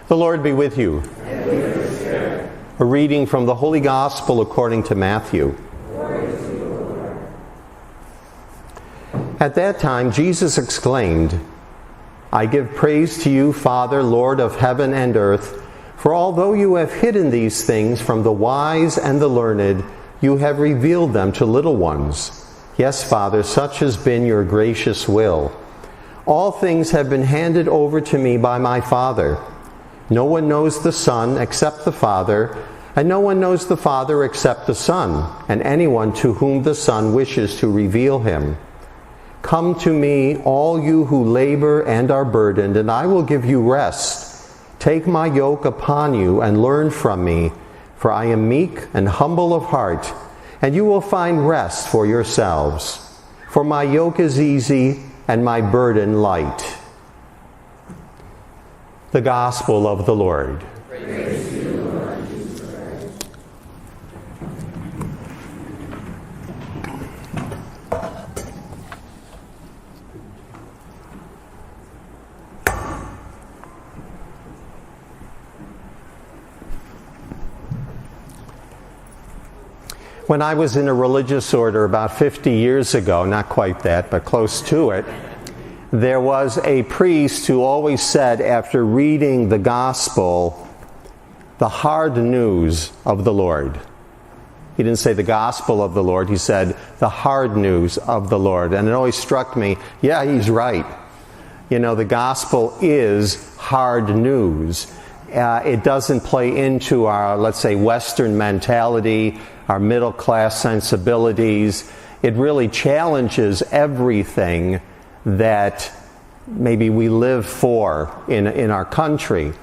The Lord be with you. And with your spirit. A reading from the Holy Gospel according to Matthew. Glory to you, O Lord. At that time Jesus exclaimed, I give praise to you, Father, Lord of heaven and earth, for although you have hidden these things from the wise and the learned, you have revealed them to little ones. Yes, Father, such has been your gracious will. All things have been handed over to me by my Father. No one knows the Son except the Father, and no one knows the Father except the Son, and anyone to whom the Son wishes to reveal him. Come to me, all you who labor and are burdened, and I will give you rest. Take my yoke upon you and learn from me, for I am meek and humble of heart, and you will find rest for yourselves. For my yoke is easy and my burden light. The Gospel of the Lord. Praise to you, Lord Jesus Christ. When I was in a religious order about 50 years ago, not quite that, but close to it, there was a priest who always said after reading the Gospel, the hard news of the Lord. He didn't say the Gospel of the Lord, he said the hard news of the Lord. And it always struck me, yeah, he's right. You know, the Gospel is hard news. It doesn't play into our, let's say, Western mentality, our middle-class sensibilities. It really challenges everything that maybe we live for in our country.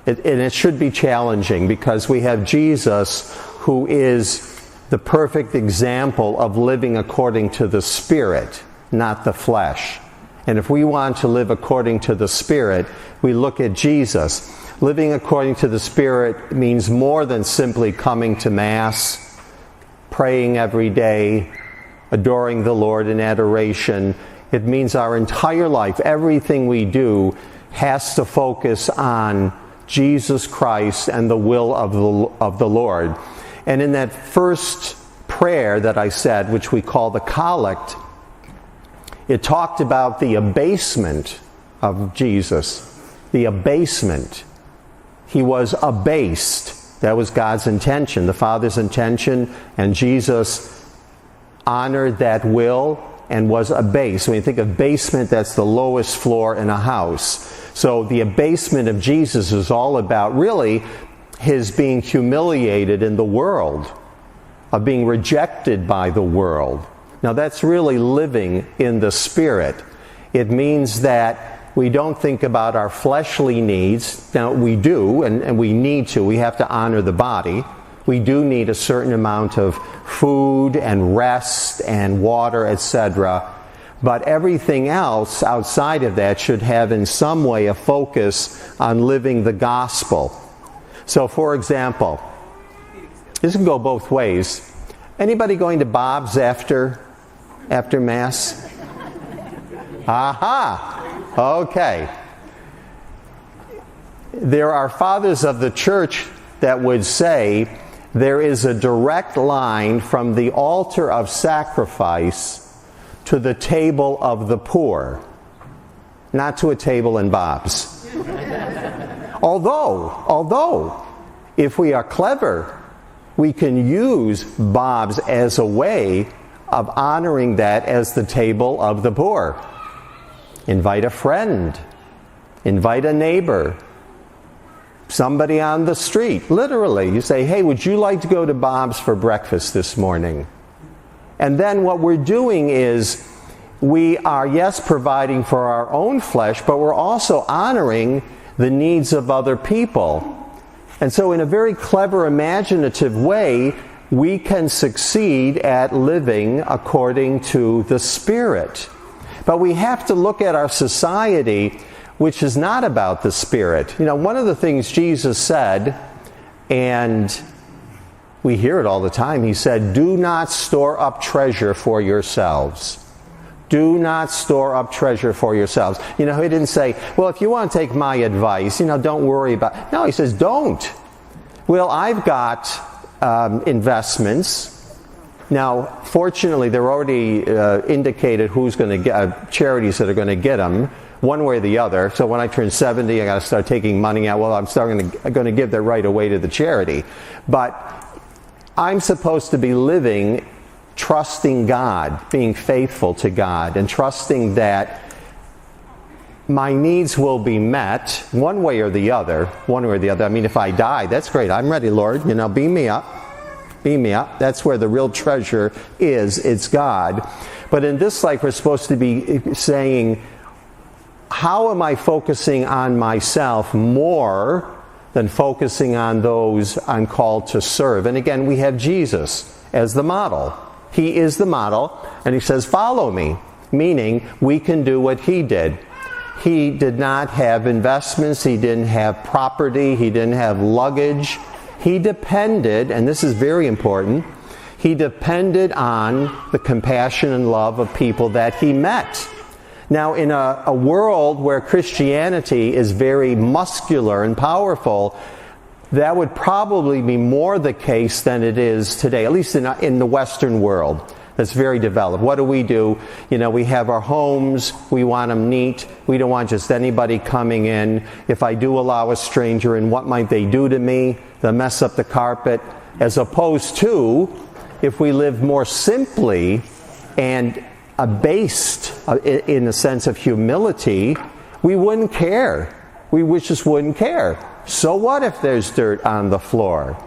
And it should be challenging because we have Jesus who is the perfect example of living according to the Spirit, not the flesh. And if we want to live according to the Spirit, we look at Jesus. Living according to the Spirit means more than simply coming to Mass, praying every day, adoring the Lord in adoration. It means our entire life, everything we do, has to focus on Jesus Christ and the will of the Lord. And in that first prayer that I said, which we call the Collect, it talked about the abasement of Jesus. The abasement. He was abased. That was God's intention, the Father's intention, and Jesus honored that will and was abased. When you think of basement, that's the lowest floor in a house. So the abasement of Jesus is all about really his being humiliated in the world, of being rejected by the world. Now that's really living in the Spirit. It means that we don't think about our fleshly needs. Now we do, and we need to. We have to honor the body. We do need a certain amount of food and rest and water, etc. But everything else outside of that should have in some way a focus on living the gospel. So for example, this can go both ways. Anybody going to Bob's after Mass? Aha! Okay. There are fathers of the church that would say there is a direct line from the altar of sacrifice to the table of the poor, not to a table in Bob's. Although, if we are clever, we can use Bob's as a way of honoring that as the table of the poor. Invite a friend, invite a neighbor, somebody on the street. Literally, you say, hey, would you like to go to Bob's for breakfast this morning? And then what we're doing is we are, yes, providing for our own flesh, but we're also honoring the needs of other people. And so in a very clever, imaginative way, we can succeed at living according to the Spirit. But we have to look at our society, which is not about the Spirit. You know, one of the things Jesus said, and we hear it all the time, he said, do not store up treasure for yourselves. Do not store up treasure for yourselves. He didn't say, well, if you want to take my advice, don't worry about it. No, he says, don't. Well, I've got investments. Now, fortunately, they're already indicated who's going to get charities that are going to get them, one way or the other. So when I turn 70, I got to start taking money out. Well, I'm going to give that right away to the charity. But I'm supposed to be living, trusting God, being faithful to God, and trusting that my needs will be met one way or the other. I mean, if I die, that's great. I'm ready, Lord. Beam me up. Beam me up. That's where the real treasure is. It's God. But in this life, we're supposed to be saying, how am I focusing on myself more than focusing on those I'm called to serve? And again, we have Jesus as the model. He is the model, and he says, follow me, meaning we can do what he did. He did not have investments. He didn't have property. He didn't have luggage. He depended, and this is very important, he depended on the compassion and love of people that he met. Now, in a world where Christianity is very muscular and powerful, that would probably be more the case than it is today, at least in the Western world. That's very developed. What do? We have our homes. We want them neat. We don't want just anybody coming in. If I do allow a stranger in, what might they do to me? They'll mess up the carpet. As opposed to, if we live more simply and abased in the sense of humility, we wouldn't care. We just wouldn't care. So what if there's dirt on the floor?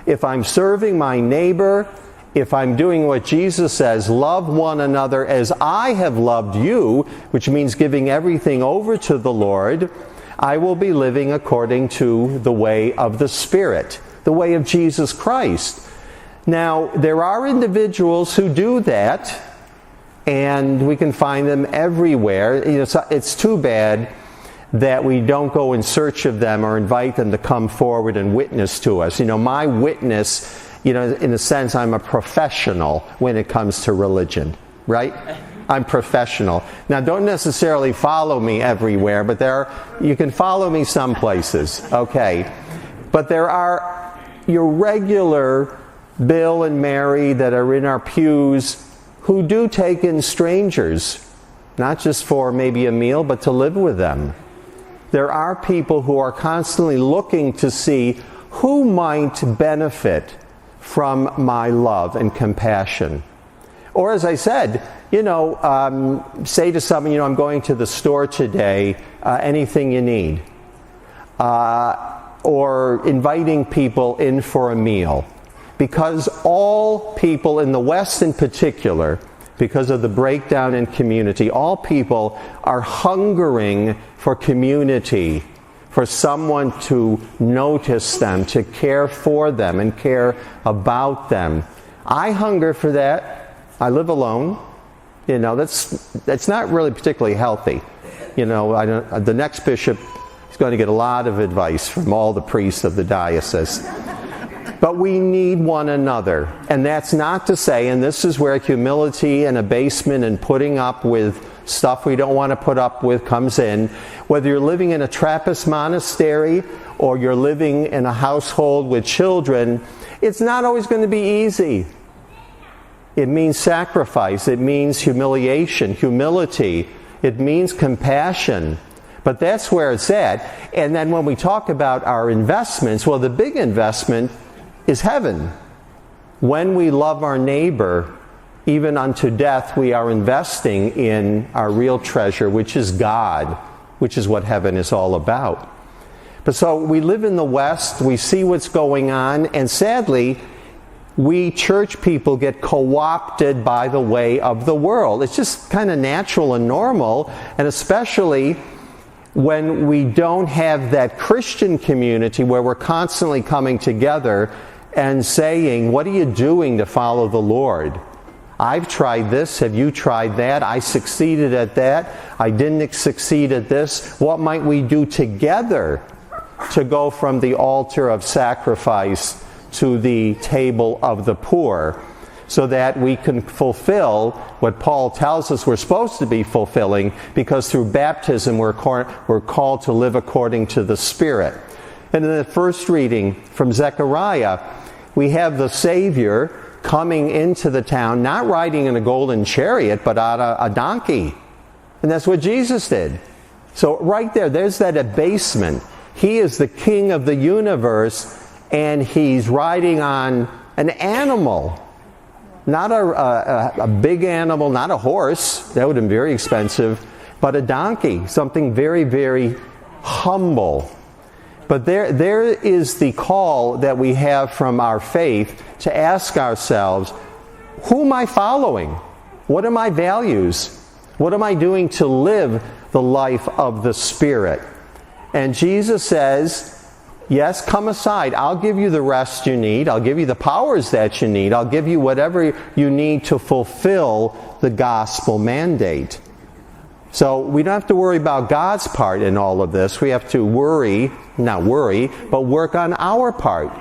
If I'm serving my neighbor, if I'm doing what Jesus says, love one another as I have loved you, which means giving everything over to the Lord, I will be living according to the way of the Spirit, the way of Jesus Christ. Now, there are individuals who do that, and we can find them everywhere. It's too bad that we don't go in search of them or invite them to come forward and witness to us. My witness, in a sense, I'm a professional when it comes to religion, right? I'm professional. Now, don't necessarily follow me everywhere, but you can follow me some places, okay? But there are your regular Bill and Mary that are in our pews who do take in strangers, not just for maybe a meal, but to live with them. There are people who are constantly looking to see who might benefit from my love and compassion. Or as I said, say to someone, I'm going to the store today, anything you need. Or inviting people in for a meal. Because all people in the West in particular, because of the breakdown in community, all people are hungering for community, for someone to notice them, to care for them and care about them. I hunger for that. I live alone. That's not really particularly healthy. The next bishop is going to get a lot of advice from all the priests of the diocese. But we need one another. And that's not to say, and this is where humility and abasement and putting up with stuff we don't want to put up with comes in. Whether you're living in a Trappist monastery or you're living in a household with children, it's not always going to be easy. It means sacrifice. It means humiliation, humility. It means compassion. But that's where it's at. And then when we talk about our investments, well, the big investment is heaven. When we love our neighbor, even unto death, we are investing in our real treasure, which is God, which is what heaven is all about. But so we live in the West, we see what's going on, and sadly, we church people get co-opted by the way of the world. It's just kind of natural and normal, and especially when we don't have that Christian community where we're constantly coming together and saying, what are you doing to follow the Lord? I've tried this. Have you tried that? I succeeded at that. I didn't succeed at this. What might we do together to go from the altar of sacrifice to the table of the poor? so that we can fulfill what Paul tells us we're supposed to be fulfilling, because through baptism we're called to live according to the Spirit. And in the first reading from Zechariah, we have the Savior coming into the town, not riding in a golden chariot, but on a donkey. And that's what Jesus did. So right there's that abasement. He is the King of the universe, and he's riding on an animal. Not a big animal, not a horse. That would have been very expensive. But a donkey, something very, very humble. But there is the call that we have from our faith to ask ourselves, who am I following? What are my values? What am I doing to live the life of the Spirit? And Jesus says, yes, come aside. I'll give you the rest you need. I'll give you the powers that you need. I'll give you whatever you need to fulfill the gospel mandate. So we don't have to worry about God's part in all of this. We have to not worry, but work on our part.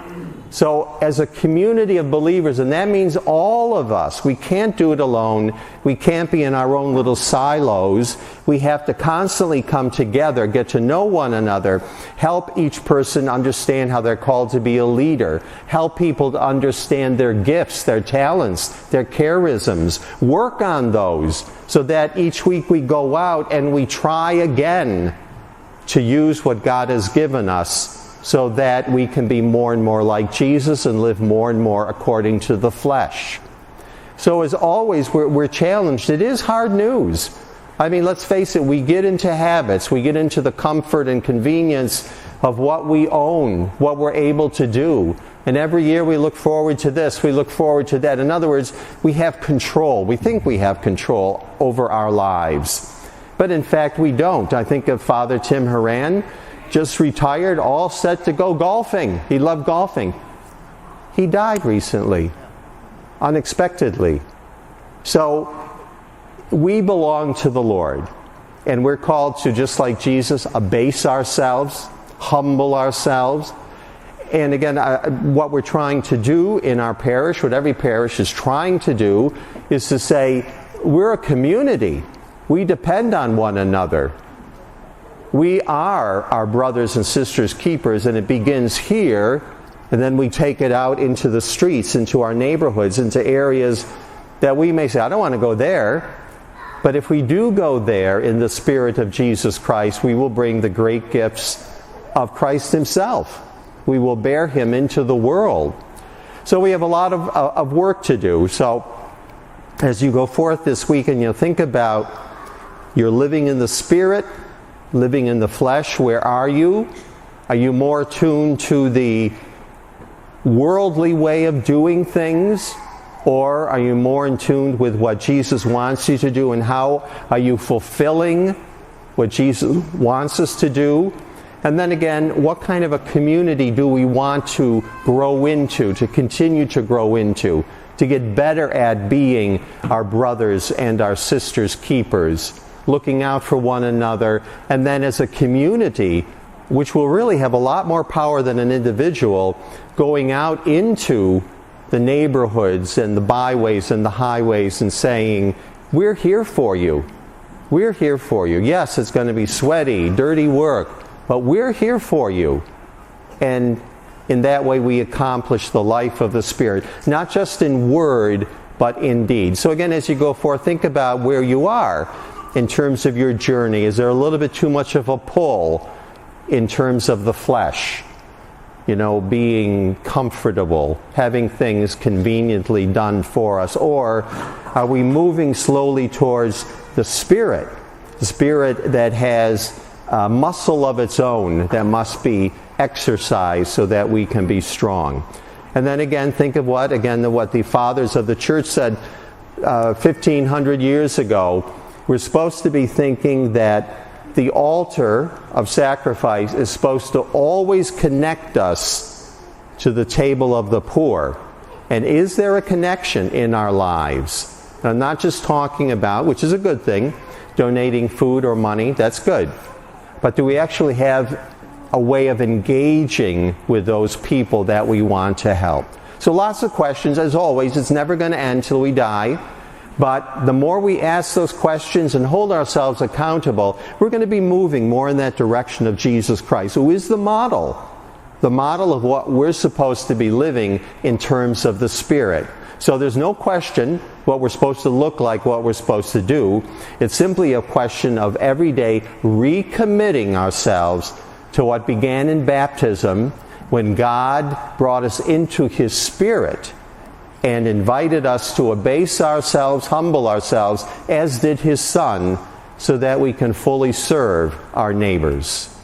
So as a community of believers, and that means all of us, we can't do it alone. We can't be in our own little silos. We have to constantly come together, get to know one another, help each person understand how they're called to be a leader, help people to understand their gifts, their talents, their charisms, work on those so that each week we go out and we try again to use what God has given us, so that we can be more and more like Jesus and live more and more according to the flesh. So as always, we're challenged. It is hard news. I mean, let's face it, we get into habits. We get into the comfort and convenience of what we own, what we're able to do. And every year we look forward to this, we look forward to that. In other words, we have control. We think we have control over our lives. But in fact, we don't. I think of Father Tim Horan, just retired, all set to go golfing. He loved golfing. He died recently, unexpectedly. So we belong to the Lord, and we're called to, just like Jesus, abase ourselves, humble ourselves. And again, what we're trying to do in our parish, what every parish is trying to do, is to say, we're a community. We depend on one another. We are our brothers and sisters' keepers, and it begins here, and then we take it out into the streets, into our neighborhoods, into areas that we may say, I don't want to go there. But if we do go there in the Spirit of Jesus Christ, we will bring the great gifts of Christ Himself. We will bear Him into the world. So we have a lot of work to do. So as you go forth this week and you think about you're living in the Spirit, living in the flesh, where are you? Are you more tuned to the worldly way of doing things? Or are you more in tune with what Jesus wants you to do, and how are you fulfilling what Jesus wants us to do? And then again, what kind of a community do we want to grow into, to continue to grow into, to get better at being our brothers and our sisters' keepers, looking out for one another, and then as a community, which will really have a lot more power than an individual, going out into the neighborhoods and the byways and the highways and saying, we're here for you. We're here for you. Yes, it's going to be sweaty, dirty work, but we're here for you. And in that way we accomplish the life of the Spirit, not just in word, but in deed. So again, as you go forth, think about where you are in terms of your journey. Is there a little bit too much of a pull in terms of the flesh? You know, being comfortable, having things conveniently done for us? Or are we moving slowly towards the Spirit that has a muscle of its own that must be exercised so that we can be strong? And then again, think of what the fathers of the church said 1,500 years ago. We're supposed to be thinking that the altar of sacrifice is supposed to always connect us to the table of the poor. And is there a connection in our lives? I'm not just talking about, which is a good thing, donating food or money, that's good. But do we actually have a way of engaging with those people that we want to help? So lots of questions, as always. It's never going to end till we die. But the more we ask those questions and hold ourselves accountable, we're going to be moving more in that direction of Jesus Christ, who is the model of what we're supposed to be living in terms of the Spirit. So there's no question what we're supposed to look like, what we're supposed to do. It's simply a question of every day recommitting ourselves to what began in baptism, when God brought us into His Spirit and invited us to abase ourselves, humble ourselves, as did His Son, so that we can fully serve our neighbors.